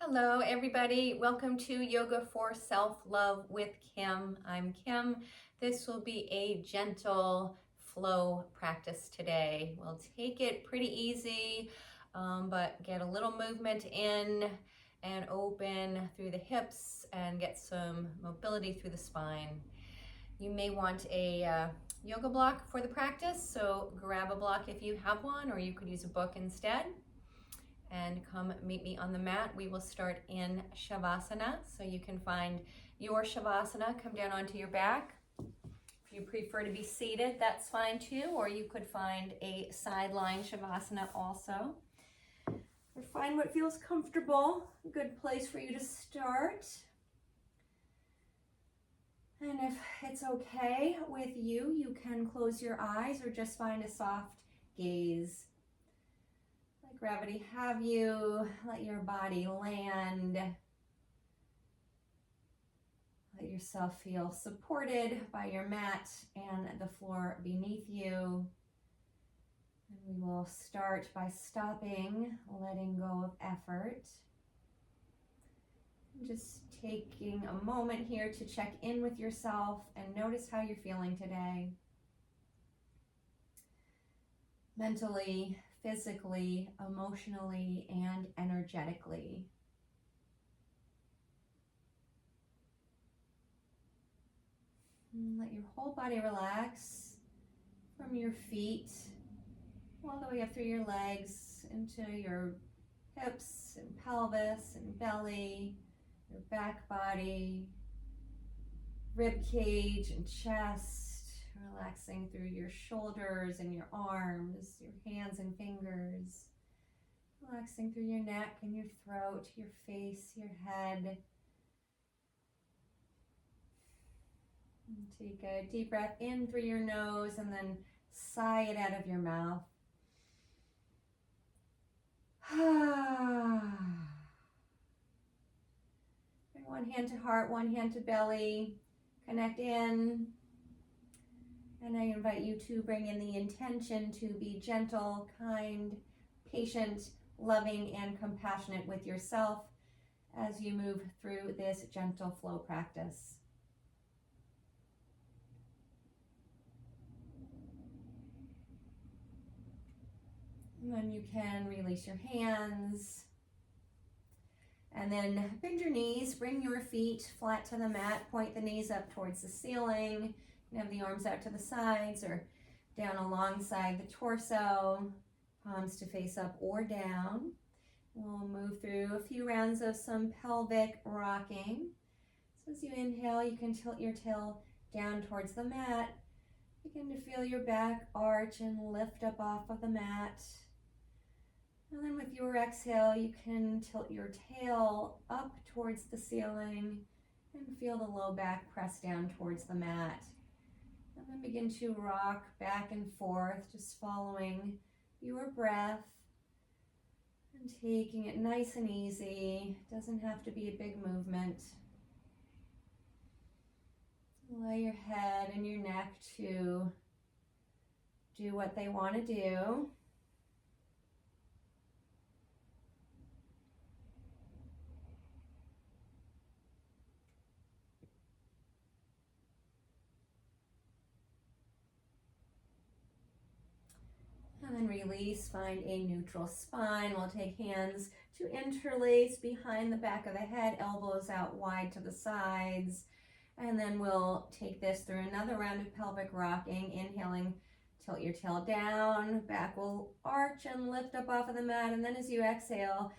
Hello, everybody. Welcome to Yoga for Self-Love with Kim. I'm Kim. This will be a gentle flow practice today. We'll take it pretty easy, but get a little movement in and open through the hips and get some mobility through the spine. You may want a yoga block for the practice, so grab a block if you have one, or you could use a book instead. And come meet me on the mat. We will start in Shavasana. So you can find your Shavasana, come down onto your back. If you prefer to be seated, that's fine too, or you could find a sideline Shavasana also. Or find what feels comfortable, a good place for you to start. And if it's okay with you, you can close your eyes or just find a soft gaze. Let gravity have you, let your body land. Let yourself feel supported by your mat and the floor beneath you. And we will start by stopping, letting go of effort. Just taking a moment here to check in with yourself and notice how you're feeling today. Mentally, physically, emotionally, and energetically. And let your whole body relax from your feet all the way up through your legs into your hips and pelvis and belly, your back body, rib cage and chest, relaxing through your shoulders and your arms, your hands and fingers, relaxing through your neck and your throat, your face, your head. And take a deep breath in through your nose and then sigh it out of your mouth. Bring one hand to heart, one hand to belly. Connect in. And I invite you to bring in the intention to be gentle, kind, patient, loving, and compassionate with yourself as you move through this gentle flow practice. And then you can release your hands. And then bend your knees, bring your feet flat to the mat, point the knees up towards the ceiling. You have the arms out to the sides or down alongside the torso, palms to face up or down. We'll move through a few rounds of some pelvic rocking. So as you inhale, you can tilt your tail down towards the mat. Begin to feel your back arch and lift up off of the mat. And then with your exhale, you can tilt your tail up towards the ceiling and feel the low back press down towards the mat. And then begin to rock back and forth, just following your breath and taking it nice and easy. It doesn't have to be a big movement. Allow your head and your neck to do what they want to do. And then release, find a neutral spine. We'll take hands to interlace behind the back of the head, elbows out wide to the sides. And then we'll take this through another round of pelvic rocking. Inhaling, tilt your tail down, back will arch and lift up off of the mat. And then as you exhale,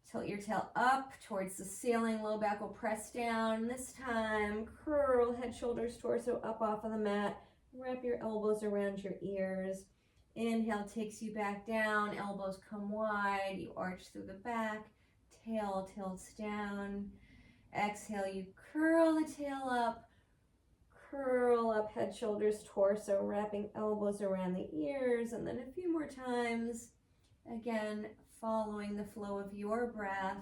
tilt your tail up towards the ceiling, low back will press down. This time, curl head, shoulders, torso up off of the mat. Wrap your elbows around your ears. Inhale takes you back down, elbows come wide, you arch through the back, tail tilts down. Exhale, you curl the tail up, curl up head, shoulders, torso, wrapping elbows around the ears, and then a few more times, again, following the flow of your breath.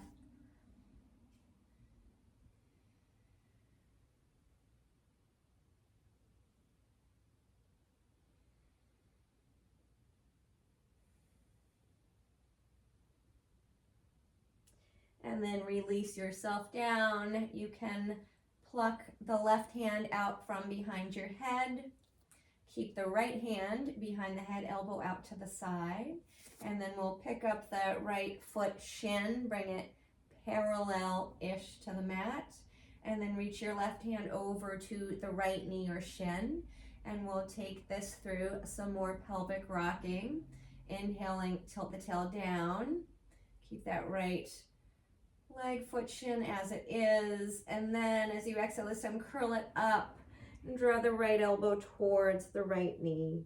And and then release yourself down. You can pluck the left hand out from behind your head. Keep the right hand behind the head, elbow out to the side. And then we'll pick up the right foot shin, bring it parallel-ish to the mat. And then reach your left hand over to the right knee or shin. And we'll take this through some more pelvic rocking. Inhaling, tilt the tail down. Keep that right leg, foot, shin as it is. And then as you exhale this time, curl it up and draw the right elbow towards the right knee.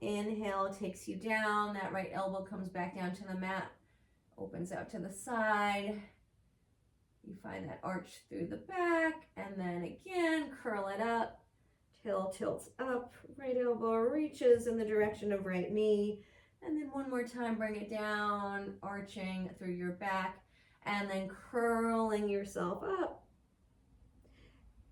Inhale takes you down. That right elbow comes back down to the mat, opens out to the side. You find that arch through the back, and then again, curl it up. Tail tilts up, right elbow reaches in the direction of right knee. And then one more time, bring it down, arching through your back, and then curling yourself up.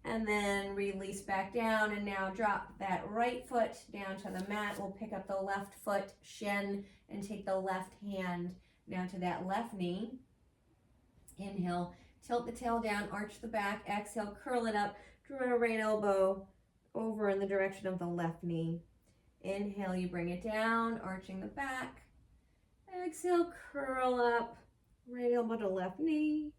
And then release back down, and now drop that right foot down to the mat. We'll pick up the left foot shin and take the left hand down to that left knee. Inhale, tilt the tail down, arch the back. Exhale, curl it up, draw a right elbow over in the direction of the left knee. Inhale, you bring it down, arching the back. Exhale, curl up, right elbow to left knee.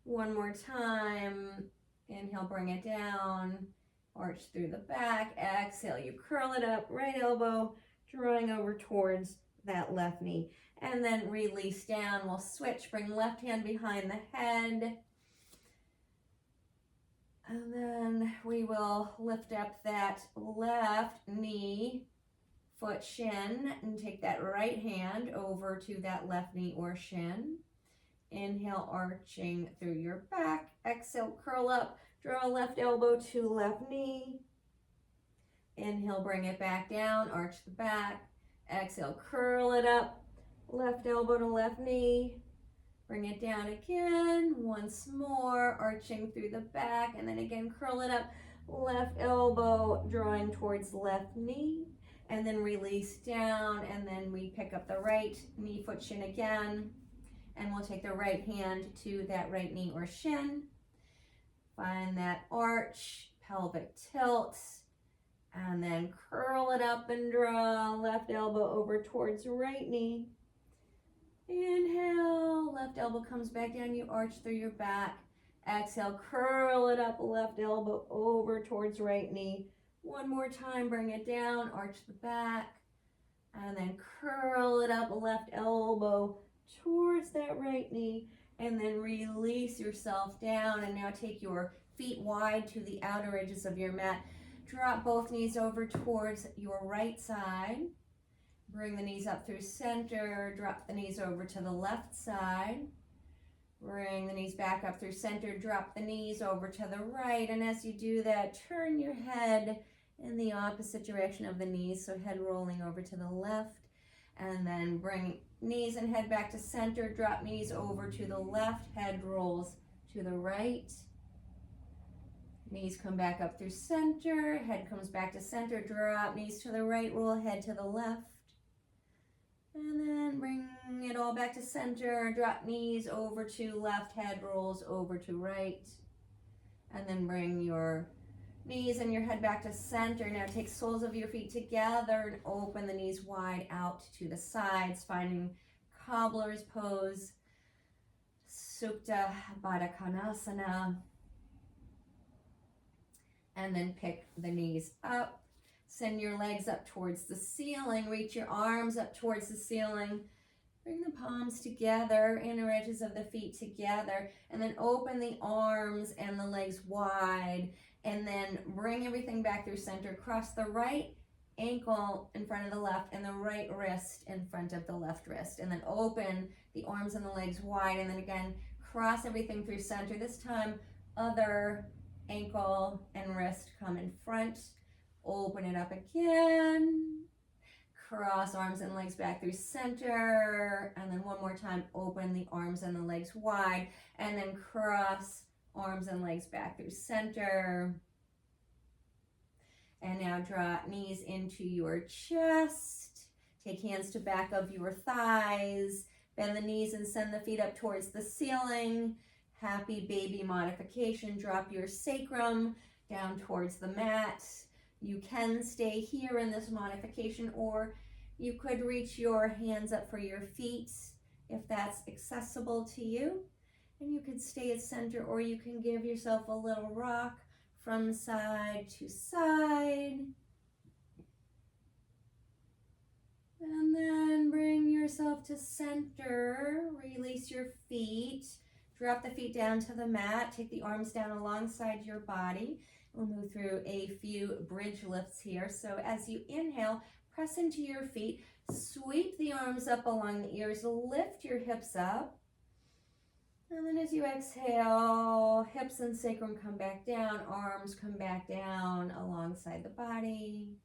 One more time. Inhale, bring it down, arch through the back. Exhale, you curl it up, right elbow, drawing over towards that left knee. And then release down. We'll switch, bring left hand behind the head. And then we will lift up that left knee, foot, shin, and take that right hand over to that left knee or shin. Inhale, arching through your back. Exhale, curl up. Draw left elbow to left knee. Inhale, bring it back down. Arch the back. Exhale, curl it up. Left elbow to left knee. Bring it down again. Once more, arching through the back. And then again, curl it up. Left elbow drawing towards left knee. And then release down. And then we pick up the right knee, foot, shin again. And we'll take the right hand to that right knee or shin. Find that arch, pelvic tilt, and then curl it up and draw left elbow over towards right knee. Inhale, left elbow comes back down, you arch through your back. Exhale, curl it up, left elbow over towards right knee. One more time, bring it down, arch the back, and then curl it up, left elbow towards that right knee, and then release yourself down. And now take your feet wide to the outer edges of your mat. Drop both knees over towards your right side. Bring the knees up through center. Drop the knees over to the left side. Bring the knees back up through center. Drop the knees over to the right. And as you do that, turn your head in the opposite direction of the knees. So head rolling over to the left. And then bring knees and head back to center. Drop knees over to the left. Head rolls to the right. Knees come back up through center. Head comes back to center. Drop knees to the right. Roll head to the left. And then bring it all back to center. Drop knees over to left. Head rolls over to right. And then bring your knees and your head back to center. Now take soles of your feet together and open the knees wide out to the sides, finding cobbler's pose, Supta Baddha Konasana. And then pick the knees up. Send your legs up towards the ceiling. Reach your arms up towards the ceiling. Bring the palms together, inner edges of the feet together, and then open the arms and the legs wide. And then bring everything back through center. Cross the right ankle in front of the left and the right wrist in front of the left wrist. And then open the arms and the legs wide. And then again, cross everything through center. This time, other ankle and wrist come in front. Open it up again. Cross arms and legs back through center. And then one more time, open the arms and the legs wide. And then cross arms and legs back through center. And now draw knees into your chest. Take hands to back of your thighs. Bend the knees and send the feet up towards the ceiling. Happy baby modification. Drop your sacrum down towards the mat. You can stay here in this modification, or you could reach your hands up for your feet if that's accessible to you. And you could stay at center, or you can give yourself a little rock from side to side. And then bring yourself to center. Release your feet. Drop the feet down to the mat. Take the arms down alongside your body. We'll move through a few bridge lifts here. So as you inhale, press into your feet. Sweep the arms up along the ears. Lift your hips up. And then as you exhale, hips and sacrum come back down. Arms come back down alongside the body.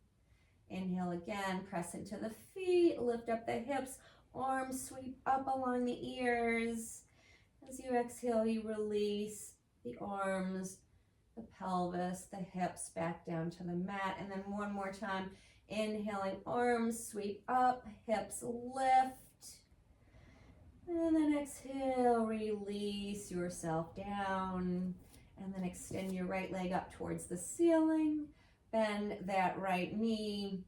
Inhale again, press into the feet, lift up the hips, arms sweep up along the ears. As you exhale, you release the arms, the pelvis, the hips back down to the mat. And then one more time, inhaling, arms sweep up, hips lift. And then exhale, release yourself down. And then extend your right leg up towards the ceiling. Bend that right knee.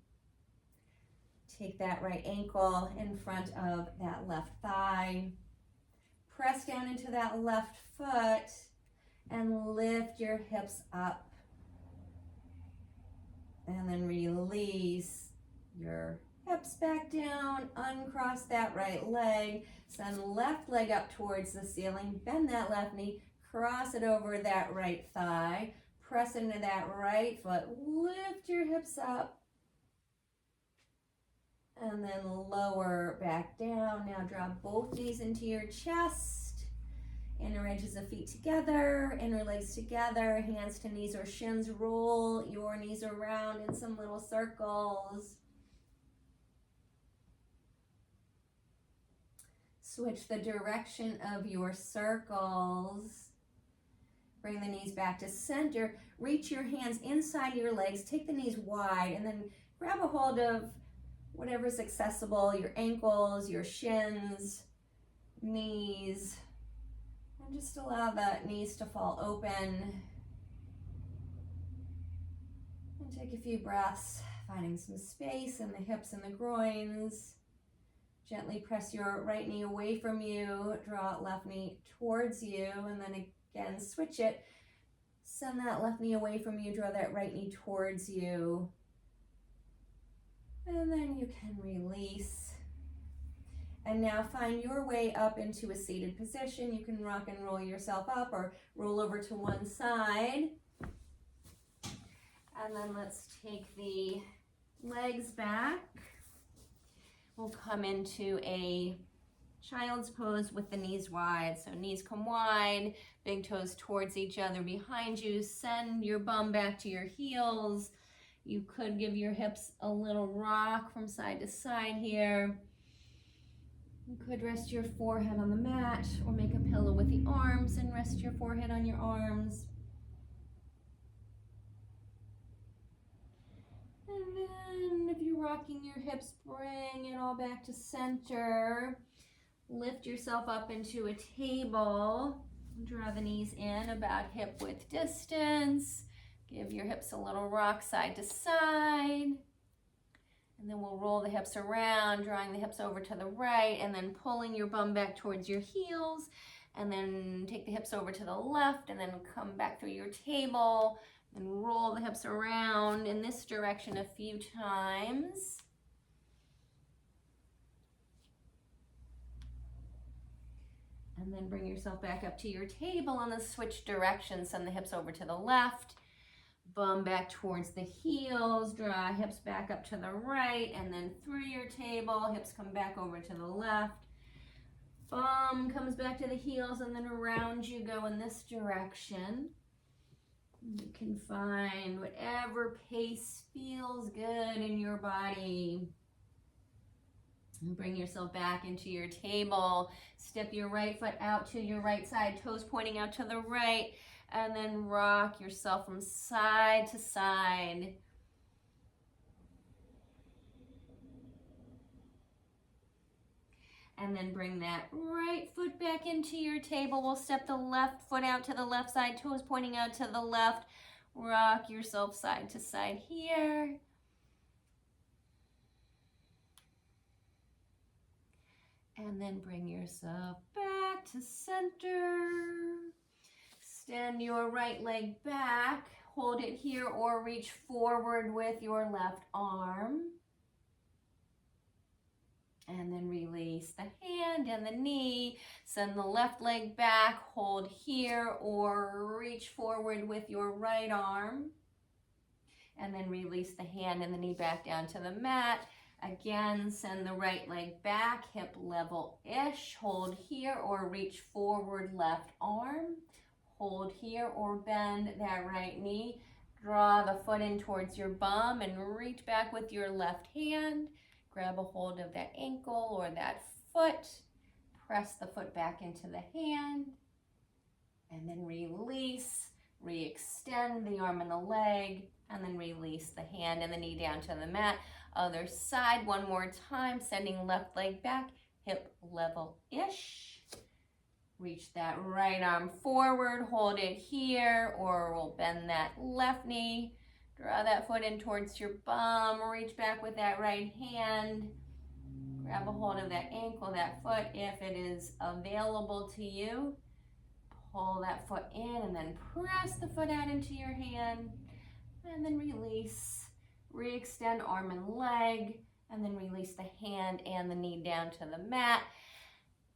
Take that right ankle in front of that left thigh. Press down into that left foot and lift your hips up. And then release your hips back down. Uncross that right leg. Send left leg up towards the ceiling. Bend that left knee. Cross it over that right thigh. Press into that right foot, lift your hips up, and then lower back down. Now drop both knees into your chest, inner edges of feet together, inner legs together, hands to knees or shins. Roll your knees around in some little circles. Switch the direction of your circles. Bring the knees back to center. Reach your hands inside your legs. Take the knees wide and then grab a hold of whatever's accessible, your ankles, your shins, knees. And just allow the knees to fall open. And take a few breaths, finding some space in the hips and the groins. Gently press your right knee away from you. Draw left knee towards you, and then again, switch it. Send that left knee away from you. Draw that right knee towards you. And then you can release. And now find your way up into a seated position. You can rock and roll yourself up or roll over to one side. And then let's take the legs back. We'll come into a child's pose with the knees wide. So knees come wide, big toes towards each other behind you. Send your bum back to your heels. You could give your hips a little rock from side to side here. You could rest your forehead on the mat or make a pillow with the arms and rest your forehead on your arms. And then if you're rocking your hips, bring it all back to center. Lift yourself up into a table. Draw the knees in about hip width distance. Give your hips a little rock side to side. And then we'll roll the hips around, drawing the hips over to the right, and then pulling your bum back towards your heels. And then take the hips over to the left, and then come back through your table. And roll the hips around in this direction a few times. And then bring yourself back up to your table and then switch directions. Send the hips over to the left, bum back towards the heels, draw hips back up to the right, and then through your table, hips come back over to the left. Bum comes back to the heels, and then around you go in this direction. You can find whatever pace feels good in your body. And bring yourself back into your table. Step your right foot out to your right side, toes pointing out to the right, and then rock yourself from side to side. And then bring that right foot back into your table. We'll step the left foot out to the left side, toes pointing out to the left. Rock yourself side to side here. And then bring yourself back to center. Extend your right leg back. Hold it here or reach forward with your left arm. And then release the hand and the knee. Send the left leg back, hold here or reach forward with your right arm. And then release the hand and the knee back down to the mat. Again, send the right leg back, hip level-ish. Hold here or reach forward left arm. Hold here or bend that right knee. Draw the foot in towards your bum and reach back with your left hand. Grab a hold of that ankle or that foot. Press the foot back into the hand. And then release. Re-extend the arm and the leg. And then release the hand and the knee down to the mat. Other side, one more time. Sending left leg back, hip level-ish. Reach that right arm forward. Hold it here or we'll bend that left knee. Draw that foot in towards your bum, reach back with that right hand, grab a hold of that ankle, that foot if it is available to you. Pull that foot in and then press the foot out into your hand and then release. Re-extend arm and leg and then release the hand and the knee down to the mat.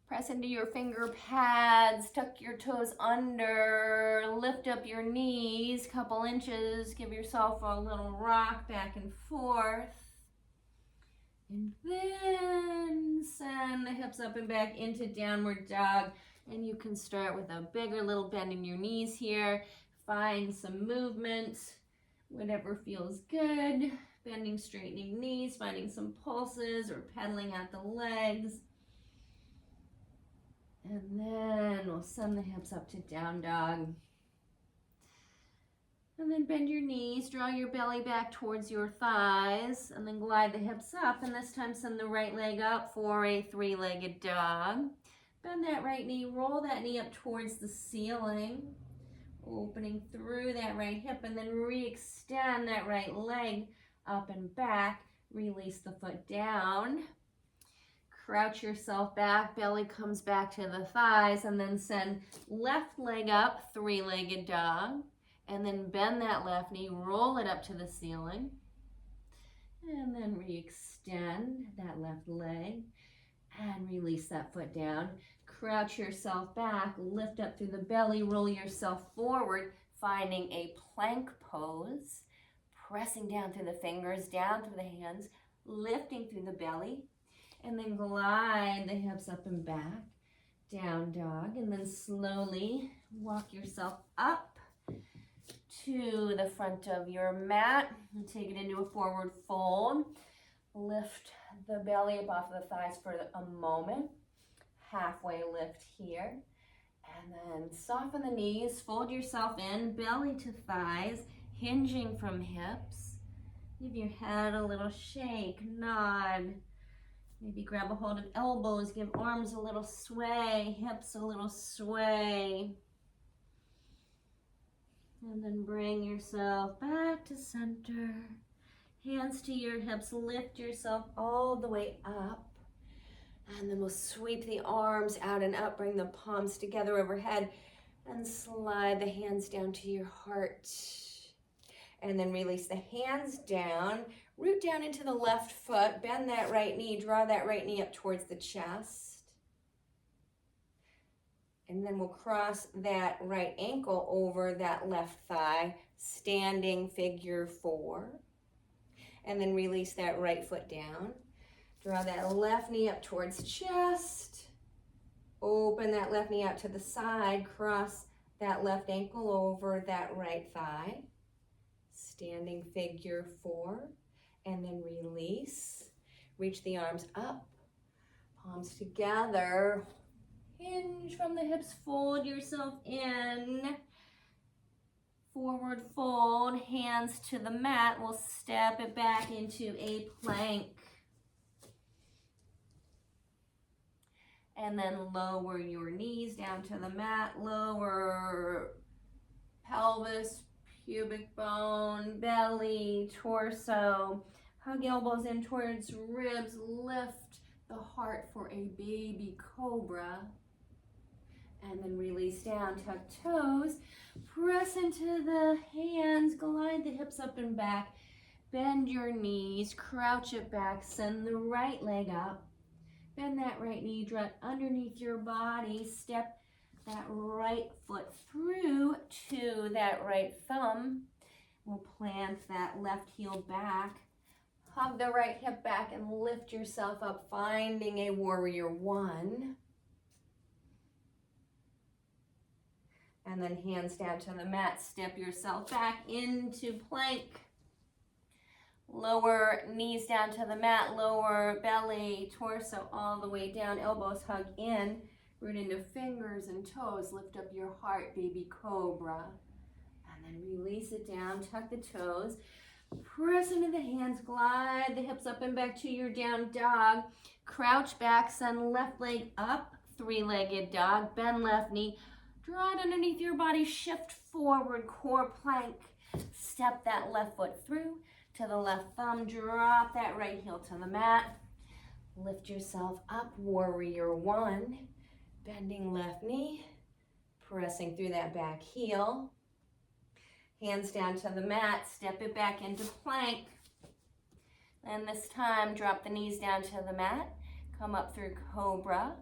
Press into your finger pads, tuck your toes under, lift up your knees, couple inches, give yourself a little rock back and forth. And then send the hips up and back into downward dog. And you can start with a bigger little bend in your knees here. Find some movement, whatever feels good. Bending, straightening knees, finding some pulses or pedaling out the legs. And then we'll send the hips up to down dog. And then bend your knees, draw your belly back towards your thighs, and then glide the hips up. And this time send the right leg up for a three-legged dog. Bend that right knee, roll that knee up towards the ceiling, opening through that right hip, and then re-extend that right leg up and back. Release the foot down. Crouch yourself back, belly comes back to the thighs, and then send left leg up, three-legged dog, and then bend that left knee, roll it up to the ceiling, and then re-extend that left leg, and release that foot down. Crouch yourself back, lift up through the belly, roll yourself forward, finding a plank pose, pressing down through the fingers, down through the hands, lifting through the belly, and then glide the hips up and back, down dog, and then slowly walk yourself up to the front of your mat and take it into a forward fold. Lift the belly up off the thighs for a moment, halfway lift here, and then soften the knees, fold yourself in, belly to thighs, hinging from hips. Give your head a little shake, nod. Maybe grab a hold of elbows, give arms a little sway, hips a little sway. And then bring yourself back to center. Hands to your hips, lift yourself all the way up. And then we'll sweep the arms out and up, bring the palms together overhead, and slide the hands down to your heart. And then release the hands down. Root down into the left foot, bend that right knee, draw that right knee up towards the chest. And then we'll cross that right ankle over that left thigh, standing figure four. And then release that right foot down. Draw that left knee up towards chest. Open that left knee out to the side, cross that left ankle over that right thigh. Standing figure four. And then release, reach the arms up, palms together, hinge from the hips, fold yourself in, forward fold, hands to the mat, we'll step it back into a plank. And then lower your knees down to the mat, lower pelvis, pubic bone, belly, torso. Hug elbows in towards ribs, lift the heart for a baby cobra. And then release down, tuck toes, press into the hands, glide the hips up and back, bend your knees, crouch it back, send the right leg up, bend that right knee, draw it underneath your body, step that right foot through to that right thumb. We'll plant that left heel back, hug the right hip back and lift yourself up, finding a warrior one. And then hands down to the mat, step yourself back into plank. Lower knees down to the mat, lower belly, torso all the way down, elbows hug in, root into fingers and toes, lift up your heart, baby cobra. And then release it down, tuck the toes, press into the hands, glide the hips up and back to your down dog, crouch back, send left leg up, three-legged dog, bend left knee, draw it underneath your body, shift forward, core plank. Step that left foot through to the left thumb, drop that right heel to the mat. Lift yourself up, warrior one. Bending left knee, pressing through that back heel. Hands down to the mat, step it back into plank. And this time, drop the knees down to the mat, come up through cobra.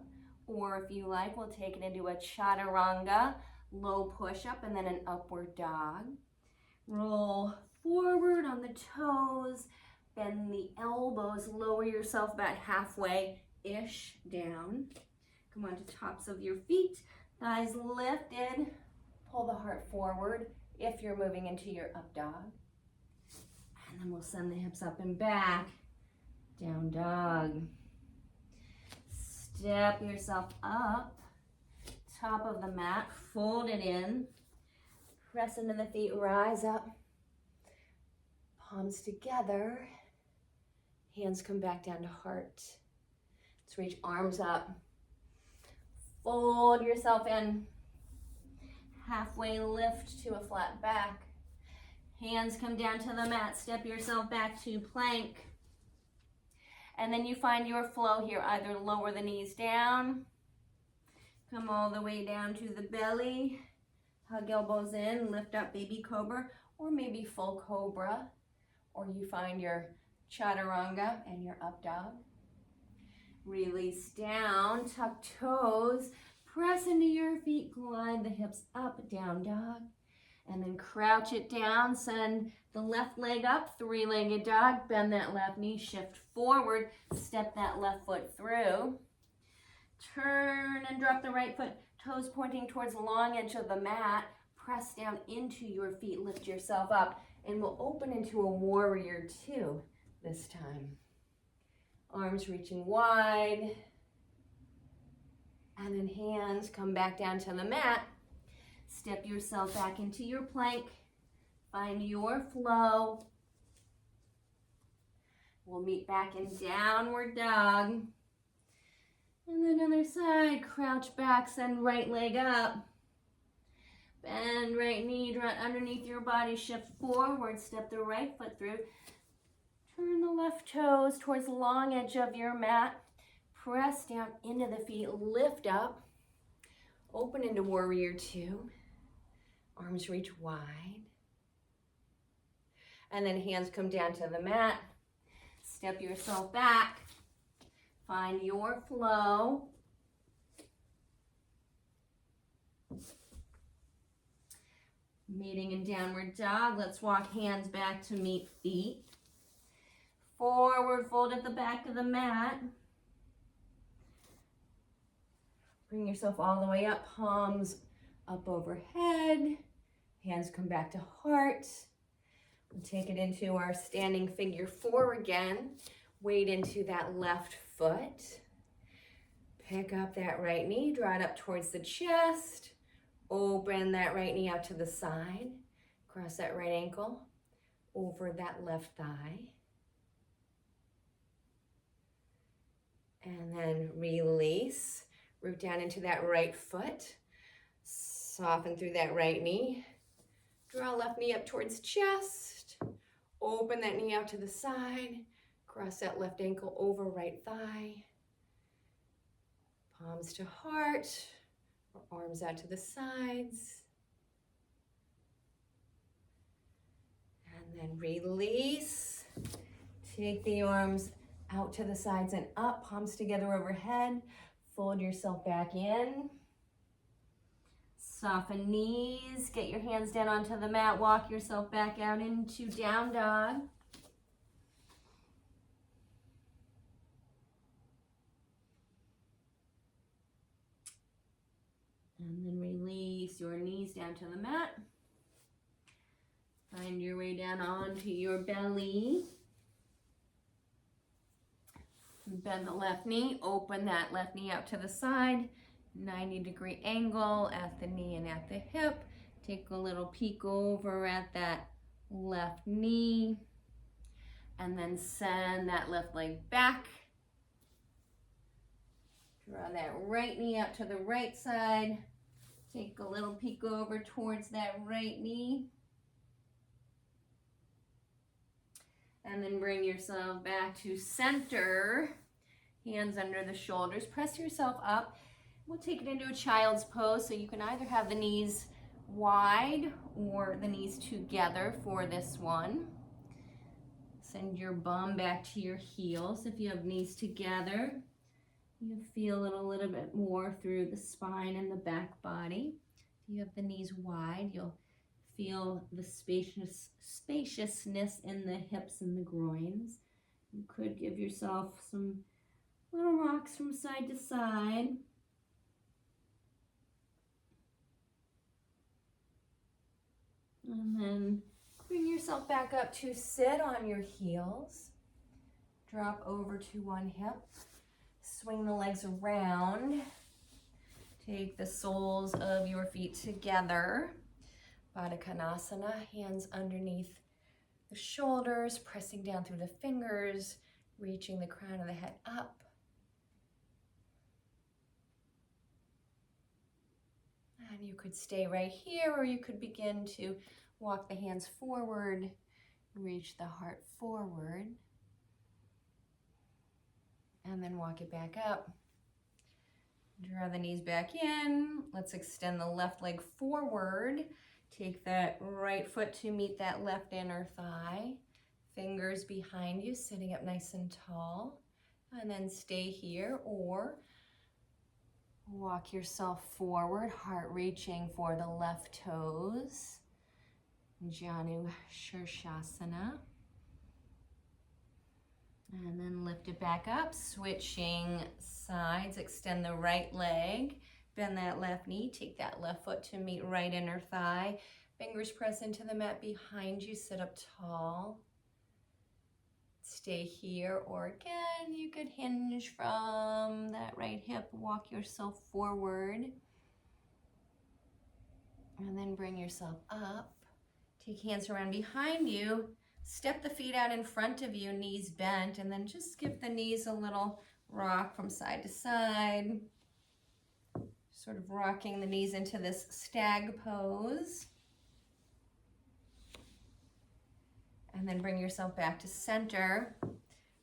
Or if you like, we'll take it into a chaturanga, low push-up, and then an upward dog. Roll forward on the toes, bend the elbows, lower yourself about halfway-ish down. Come on to tops of your feet, thighs lifted, pull the heart forward if you're moving into your up dog. And then we'll send the hips up and back, down dog. Step yourself up, top of the mat, fold it in, press into the feet, rise up, palms together, hands come back down to heart. Let's reach arms up, fold yourself in, halfway lift to a flat back, hands come down to the mat, step yourself back to plank. And then you find your flow here. Either lower the knees down, come all the way down to the belly, hug elbows in, lift up baby cobra, or maybe full cobra, or you find your chaturanga and your up dog. Release down, tuck toes, press into your feet, glide the hips up, down dog. And then crouch it down, send the left leg up, three-legged dog, bend that left knee, shift forward, step that left foot through. Turn and drop the right foot, toes pointing towards the long edge of the mat. Press down into your feet, lift yourself up, and we'll open into a warrior two this time. Arms reaching wide, and then hands come back down to the mat. Step yourself back into your plank. Find your flow. We'll meet back in downward dog. And then other side, crouch back, send right leg up. Bend right knee, draw it underneath your body, shift forward, step the right foot through. Turn the left toes towards the long edge of your mat. Press down into the feet, lift up. Open into warrior two. Arms reach wide. And then hands come down to the mat. Step yourself back. Find your flow. Meeting in downward dog. Let's walk hands back to meet feet. Forward fold at the back of the mat. Bring yourself all the way up, palms up overhead. Hands come back to heart. We'll take it into our standing figure four again. Weight into that left foot. Pick up that right knee, draw it up towards the chest. Open that right knee out to the side. Cross that right ankle over that left thigh. And then release. Root down into that right foot. Soften through that right knee. Draw left knee up towards chest. Open that knee out to the side. Cross that left ankle over right thigh. Palms to heart, or arms out to the sides. And then release. Take the arms out to the sides and up, palms together overhead. Fold yourself back in. Soften knees, get your hands down onto the mat, walk yourself back out into down dog. And then release your knees down to the mat. Find your way down onto your belly. Bend the left knee, open that left knee out to the side. 90-degree angle at the knee and at the hip. Take a little peek over at that left knee. And then send that left leg back. Draw that right knee out to the right side. Take a little peek over towards that right knee. And then bring yourself back to center. Hands under the shoulders. Press yourself up. We'll take it into a child's pose, so you can either have the knees wide or the knees together for this one. Send your bum back to your heels. If you have knees together, you feel it a little bit more through the spine and the back body. If you have the knees wide, you'll feel the spaciousness in the hips and the groins. You could give yourself some little rocks from side to side. And then bring yourself back up to sit on your heels. Drop over to one hip. Swing the legs around. Take the soles of your feet together. Baddha Konasana, hands underneath the shoulders, pressing down through the fingers, reaching the crown of the head up. And you could stay right here, or you could begin to walk the hands forward, reach the heart forward, and then walk it back up. Draw the knees back in. Let's extend the left leg forward. Take that right foot to meet that left inner thigh. Fingers behind you, sitting up nice and tall. And then stay here, or walk yourself forward, heart reaching for the left toes. Janu Shirshasana. And then lift it back up, switching sides. Extend the right leg, bend that left knee, take that left foot to meet right inner thigh. Fingers press into the mat behind you, sit up tall. Stay here, or again, you could hinge from that right hip, walk yourself forward. And then bring yourself up. Take hands around behind you. Step the feet out in front of you, knees bent, and then just give the knees a little rock from side to side. Sort of rocking the knees into this stag pose. And then bring yourself back to center.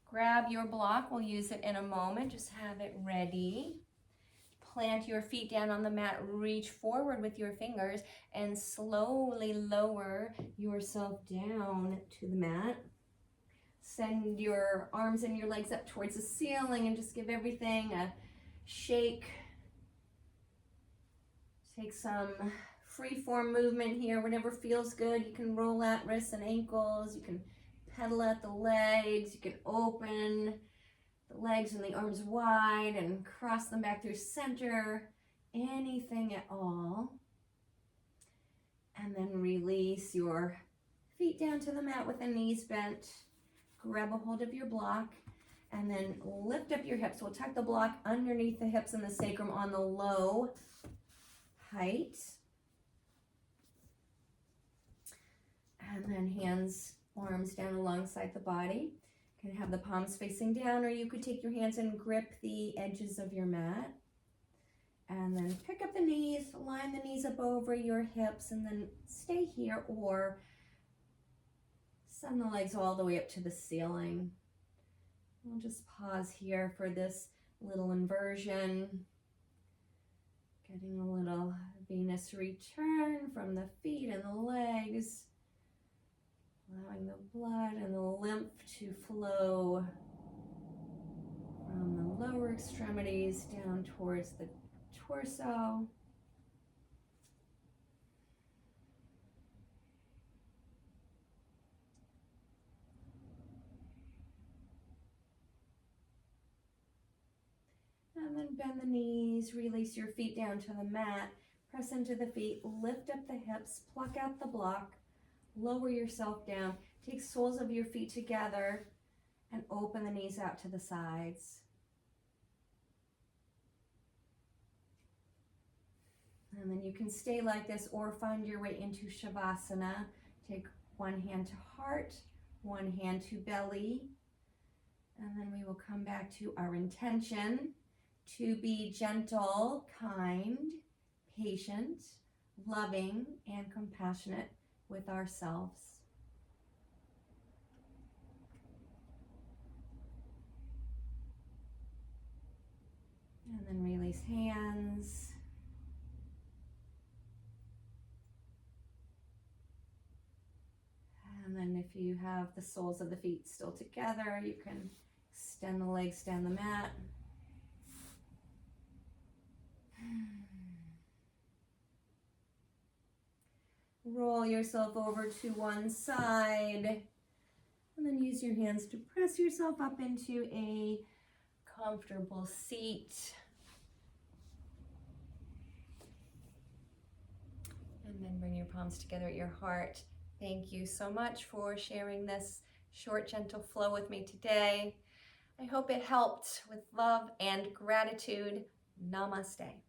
Grab your block, we'll use it in a moment, just have it ready. Plant your feet down on the mat, reach forward with your fingers, and slowly lower yourself down to the mat. Send your arms and your legs up towards the ceiling and just give everything a shake. Take some free form movement here, whatever feels good. You can roll out wrists and ankles, you can pedal out the legs, you can open the legs and the arms wide and cross them back through center, anything at all. And then release your feet down to the mat with the knees bent. Grab a hold of your block and then lift up your hips. We'll tuck the block underneath the hips and the sacrum on the low height. And then hands, arms down alongside the body. You can have the palms facing down, or you could take your hands and grip the edges of your mat. And then pick up the knees, line the knees up over your hips, and then stay here or send the legs all the way up to the ceiling. We'll just pause here for this little inversion. Getting a little Venus return from the feet and the legs. Allowing the blood and the lymph to flow from the lower extremities down towards the torso. And then bend the knees, release your feet down to the mat, press into the feet, lift up the hips, pluck out the block, lower yourself down, take soles of your feet together and open the knees out to the sides. And then you can stay like this or find your way into Shavasana. Take one hand to heart, one hand to belly, and then we will come back to our intention to be gentle, kind, patient, loving, and compassionate with ourselves. And then release hands. And then if you have the soles of the feet still together, you can extend the legs down the mat. Roll yourself over to one side. And then use your hands to press yourself up into a comfortable seat. And then bring your palms together at your heart. Thank you so much for sharing this short, gentle flow with me today. I hope it helped. With love and gratitude, namaste.